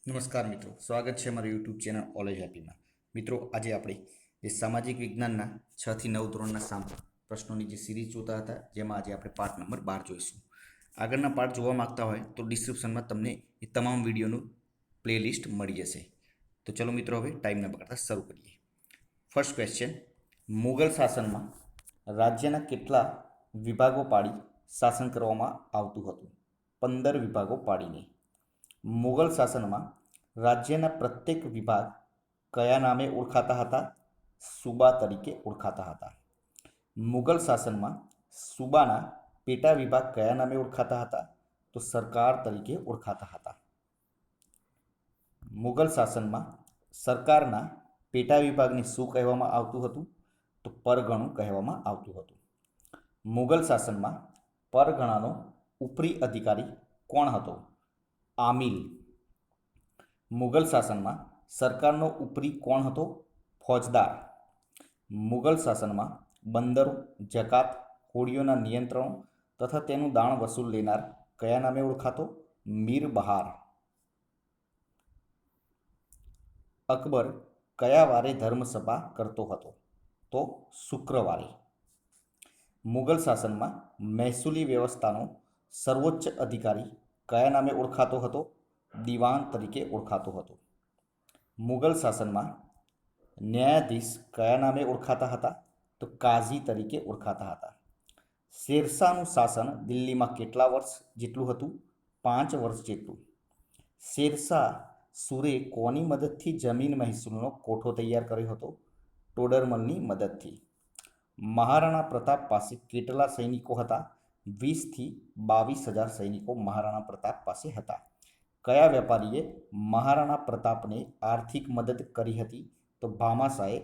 નમસ્કાર મિત્રો, સ્વાગત છે અમારી યુટ્યુબ ચેનલ ઓલેજ હેપીમાં. મિત્રો, આજે આપણે જે સામાજિક વિજ્ઞાનના 6 થી 9 ધોરણના પ્રશ્નોની જે સિરીઝ જોતા હતા, જેમાં આજે આપણે પાઠ નંબર 12 જોઈશું. આગળના પાઠ જોવા માંગતા હોય તો ડિસ્ક્રિપ્શનમાં તમને એ તમામ વિડીયોનું પ્લેલિસ્ટ મળી જશે. તો ચલો મિત્રો, હવે ટાઈમ ન બગાડતા શરૂ કરીએ. ફર્સ્ટ ક્વેશ્ચન: મુગલ શાસનમાં રાજ્યના કેટલા વિભાગો પાડી શાસન કરવામાં આવતું હતું? 15 વિભાગો પાડીને. મુગલ શાસનમાં રાજ્યના પ્રત્યેક વિભાગ કયા નામે ઓળખાતા હતા? સુબા તરીકે ઓળખાતા હતા. મુગલ શાસનમાં સુબાના પેટા વિભાગ કયા નામે ઓળખાતા હતા? તો સરકાર તરીકે ઓળખાતા હતા. મુગલ શાસનમાં સરકારના પેટા વિભાગને શું કહેવામાં આવતું હતું? તો પરગણું કહેવામાં આવતું હતું. મુગલ શાસનમાં પરગણાનો ઉપરી અધિકારી કોણ હતો? આમિલ. મુગલ શાસનમાં સરકારનો ઉપરી કોણ હતો? ફોજદાર. મુગલ શાસનમાં બંદરો, જકાત, હોડીઓના નિયંત્રણો તથા તેનું દાણ વસૂલ લેનાર કયા નામે ઓળખાતો? મીર બહાર. અકબર કયા વારે ધર્મસભા કરતો હતો? તો શુક્રવારે. મુગલ શાસનમાં મહેસૂલી વ્યવસ્થાનો સર્વોચ્ચ અધિકારી કયા નામે ઓળખાતો હતો? દિવાન તરીકે ઓળખાતો હતો. મુગલ શાસનમાં ન્યાયાધીશ કયા નામે ઓળખાતા હતા? તો કાઝી તરીકે ઓળખાતા હતા. શેરશાહનું શાસન દિલ્હીમાં કેટલા વર્ષ જેટલું હતું? 5 વર્ષ જેટલું. શેરશાહ સૂરે કોની મદદથી જમીન મહેસૂલનો કોઠો તૈયાર કર્યો હતો? ટોડરમલની મદદથી. મહારાણા પ્રતાપ પાસે કેટલા સૈનિકો હતા? 20,000 થી 22,000 સૈનિકો મહારાણા પ્રતાપ પાસે હતા. કયા વેપારીએ મહારાણા પ્રતાપને આર્થિક મદદ કરી હતી? તો ભામાશાહે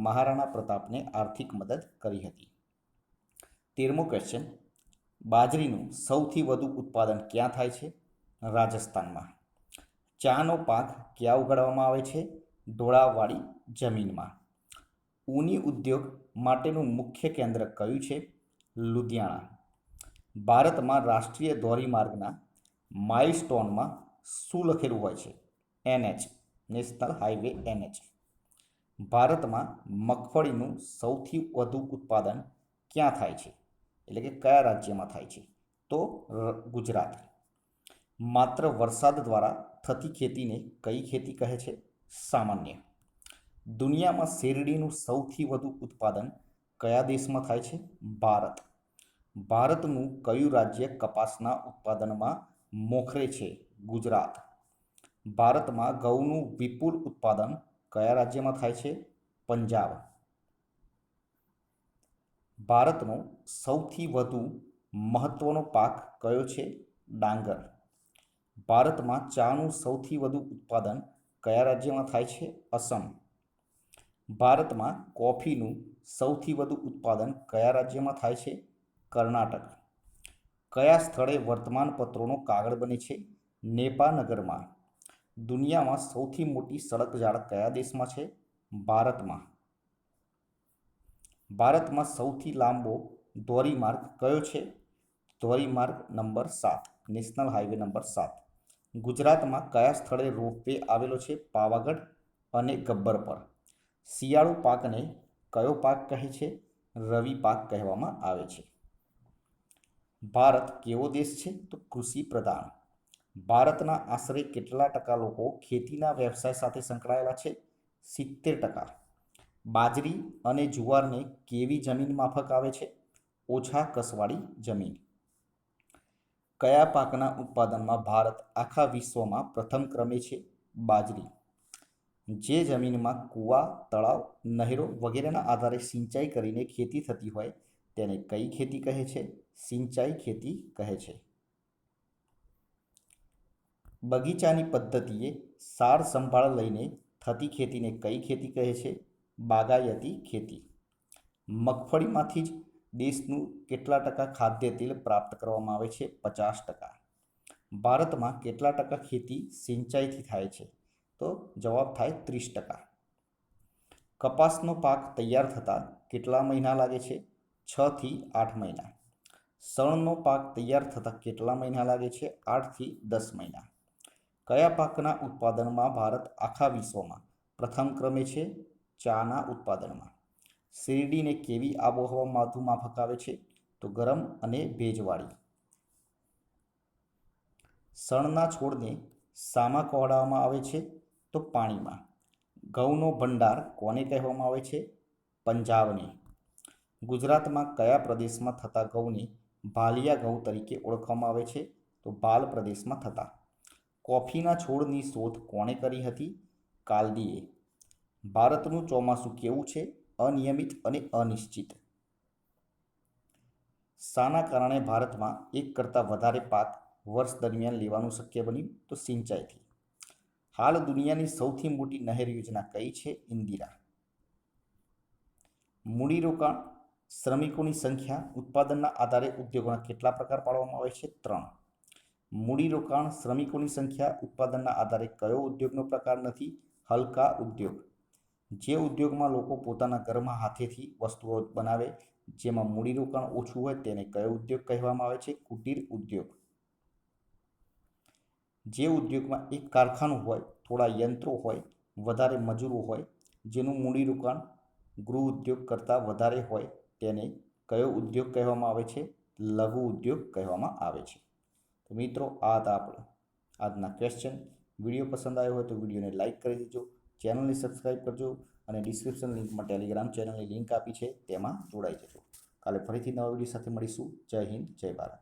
મહારાણા પ્રતાપને આર્થિક મદદ કરી હતી. 13મો ક્વેશ્ચન: બાજરીનું સૌથી વધુ ઉત્પાદન ક્યાં થાય છે? રાજસ્થાનમાં. ચાનો પાક ક્યાં ઉગાડવામાં આવે છે? ઢોળાવવાળી જમીનમાં. ઊની ઉદ્યોગ માટેનું મુખ્ય કેન્દ્ર કયું છે? લુધિયાણા. ભારતમાં રાષ્ટ્રીય ધોરીમાર્ગના માઇલસ્ટોનમાં શું લખેલું હોય છે? NH, national highway NH. ભારતમાં મગફળીનું સૌથી વધુ ઉત્પાદન ક્યાં થાય છે? એટલે કે કયા રાજ્યમાં થાય છે? તો ગુજરાત. માત્ર વરસાદ દ્વારા થતી ખેતીને કઈ ખેતી કહે છે? સામાન્ય. દુનિયામાં શેરડીનું સૌથી વધુ ઉત્પાદન કયા દેશમાં થાય છે? ભારત. ભારતનું કયું રાજ્ય કપાસના ઉત્પાદનમાં મોખરે છે? ગુજરાત. ભારતમાં ઘઉંનું વિપુલ ઉત્પાદન કયા રાજ્યમાં થાય છે? પંજાબ. ભારતનો સૌથી વધુ મહત્વનો પાક કયો છે? ડાંગર. ભારતમાં ચાનું સૌથી વધુ ઉત્પાદન કયા રાજ્યમાં થાય છે? અસમ. ભારતમાં કોફીનું સૌથી વધુ ઉત્પાદન કયા રાજ્યમાં થાય છે? કર્ણાટક. કયા સ્થળે વર્તમાનપત્રોનો કાગળ બને છે? નેપાનગરમાં. દુનિયામાં સૌથી મોટી સડક જાળ કયા દેશમાં છે? ભારતમાં. ભારતમાં સૌથી લાંબો ધોરીમાર્ગ કયો છે? ધોરીમાર્ગ નંબર 7, નેશનલ હાઈવે નંબર 7. ગુજરાતમાં કયા સ્થળે રોપવે આવેલો છે? પાવાગઢ અને ગબ્બર પર. શિયાળુ પાકને કયો પાક કહે છે? રવિ પાક કહેવામાં આવે છે. ભારત કેવો દેશ છે? તો કૃષિ પ્રધાન. ભારતના આશરે કેટલા ટકા લોકો ખેતીના વ્યવસાય સાથે સંકળાયેલા છે? 70%. બાજરી અને જુવારને કેવી જમીન માફક આવે છે? ઓછા કસવાળી જમીન. કયા પાકના ઉત્પાદનમાં ભારત આખા વિશ્વમાં પ્રથમ ક્રમે છે? બાજરી. જે જમીનમાં કૂવા, તળાવ, નહેરો વગેરેના આધારે સિંચાઈ કરીને ખેતી થતી હોય તેને કઈ ખેતી કહે છે? સિંચાઈ ખેતી કહે છે. બગીચાની પદ્ધતિએ સાર સંભાળ લઈને થતી ખેતીને કઈ ખેતી કહે છે? બાગાયતી ખેતી. મગફળીમાંથી જ દેશનું કેટલા ટકા ખાદ્ય તેલ પ્રાપ્ત કરવામાં આવે છે? 50%. ભારતમાં કેટલા ટકા ખેતી સિંચાઈથી થાય છે? તો જવાબ થાય 30%. કપાસનો પાક તૈયાર થતાં કેટલા મહિના લાગે છે? 6 થી 8 મહિના. શણનો પાક તૈયાર થતાં કેટલા મહિના લાગે છે? 8 થી 10 મહિના. કયા પાકના ઉત્પાદનમાં ભારત આખા વિશ્વમાં પ્રથમ ક્રમે છે? ચાના ઉત્પાદનમાં. શેરડીને કેવી આબોહવામાં વધુ માફક આવે છે? તો ગરમ અને ભેજવાળી. શણના છોડને શામાં ખવડાવવામાં આવે છે? તો પાણીમાં. ઘઉંનો ભંડાર કોને કહેવામાં આવે છે? પંજાબને. ગુજરાતમાં કયા પ્રદેશમાં થતા ઘઉંને ભાલિયા ઘઉં તરીકે ઓળખવામાં આવે છે? તો ભાલ પ્રદેશમાં થતા. કોફીના છોડની શોધ કોણે કરી હતી? કાલ્દીએ. ભારતનું ચોમાસું કેવું છે? અનિયમિત અને અનિશ્ચિત. શાના કારણે ભારતમાં એક કરતાં વધારે પાક વર્ષ દરમિયાન લેવાનું શક્ય બન્યું? તો સિંચાઈથી. હાલ દુનિયાની સૌથી મોટી નહેર યોજના કઈ છે? ઇન્દિરા. મૂડીરોકાણ શ્રમિકોની સંખ્યા ઉત્પાદનના આધારે ઉદ્યોગોના કેટલા પ્રકાર પાડવામાં આવે છે? 3. મૂડીરોકાણ શ્રમિકોની સંખ્યા ઉત્પાદનના આધારે કયો ઉદ્યોગનો પ્રકાર નથી? હલકા ઉદ્યોગ. જે ઉદ્યોગમાં લોકો પોતાના ઘરમાં હાથેથી વસ્તુઓ બનાવે, જેમાં મૂડીરોકાણ ઓછું હોય તેને કયો ઉદ્યોગ કહેવામાં આવે છે? કુટીર ઉદ્યોગ. જે ઉદ્યોગમાં એક કારખાનું હોય, થોડા યંત્રો હોય, વધારે મજૂરો હોય, જેનું મૂડીરોકાણ ગૃહ ઉદ્યોગ કરતાં વધારે હોય તેને કયો ઉદ્યોગ કહેવામાં આવે છે? લઘુ ઉદ્યોગ કહેવામાં આવે છે. તો મિત્રો, આ હતા આપણે આજના ક્વેશ્ચન. વિડીયો પસંદ આવ્યો હોય તો વિડીયોને લાઇક કરી દેજો, ચેનલને સબસ્ક્રાઈબ કરજો અને ડિસ્ક્રિપ્શન લિંકમાં ટેલિગ્રામ ચેનલની લિંક આપી છે તેમાં જોડાઈ જજો. કાલે ફરીથી નવા વિડીયો સાથે મળીશું. જય હિન્દ, જય ભારત.